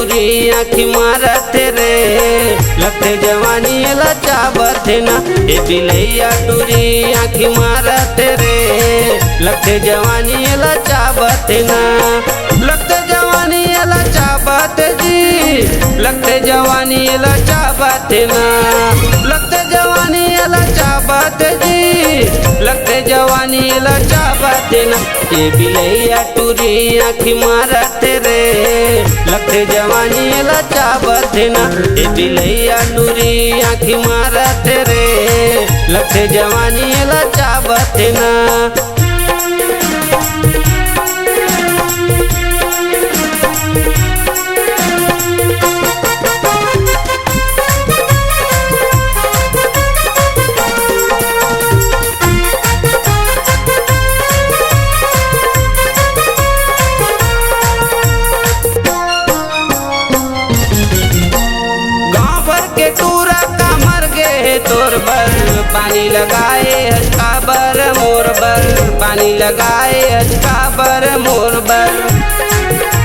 टूरी आँखी मारत रे लगते जवानी लचावत ना ए बिलैया टूरी आँखी मारत रे लगते जवानी लचावत ना लगते जवानी लचावत जी लगते जवानी लचावत ना लगते जवानी लचावत जी लगते जवानी लचावत ना ए बिलैया टूरी आँखी मारत रे लगते जवानी लचावत ना ए बिलैया टूरी आँखी मारत रे लगते जवानी लचावत ना। के टूरा का मर गे तोर बर पानी लगाए हजका बर मोर बर पानी लगाए हजका बर मोर बर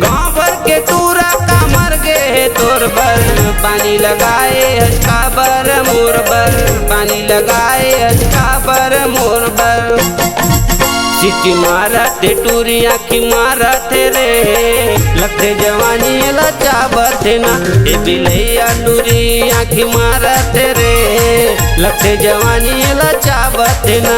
गाँव भर के टूरा का मर गे तोर बर पानी लगाए हजका बर मोर बर पानी लगाए हजका बर मोर बर सिटी मारत टूरी आँखी मारत रे लगते जवानी लचावत ना ए बिलैया टूरी आँखी मारत रे लगते जवानी लचावत ना।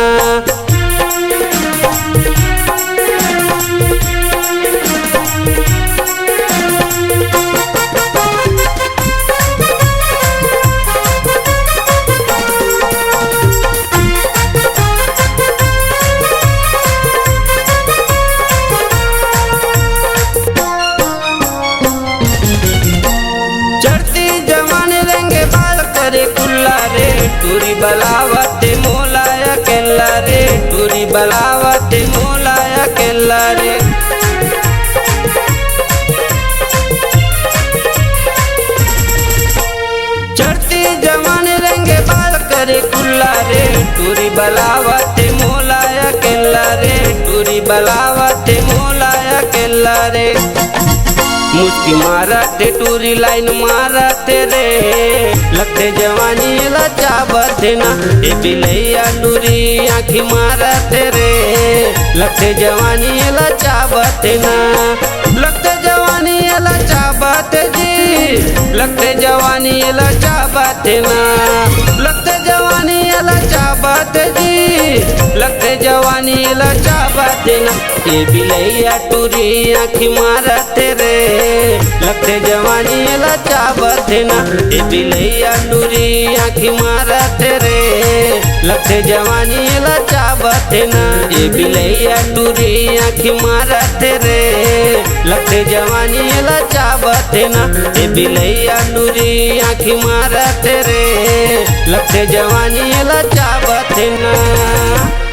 टूरी बलावत मोलाया केला रे टूरी बलावत मोलाया केला रे चढ़ती जवान रंगे बाल करे कुल्ला रे टूरी बलावत मोलाया केला रे टूरी बलावत मोलाया केला रे मुस्की मारते टूरी लाइन मारते रे लगते जवानी लचावत ना ए बिलैया टूरी आँखी मारते रे लगते जवानी लचावत ना लगते जवानी लचावत जी लगते जवानी लचावत ना लगते जवानी लचावत जी लगते जवानी लचावत ना ए बिलैया टूरी आँखी मारते रे लगते जवानी लचावत ना ए बिलैया टूरी आँखी मारत रे लगते जवानी लचावत ना ए बिलैया टूरी आँखी मारत रे लगते जवानी लचावत ना ए बिलैया टूरी आँखी मारत रे लगते जवानी लचावत ना।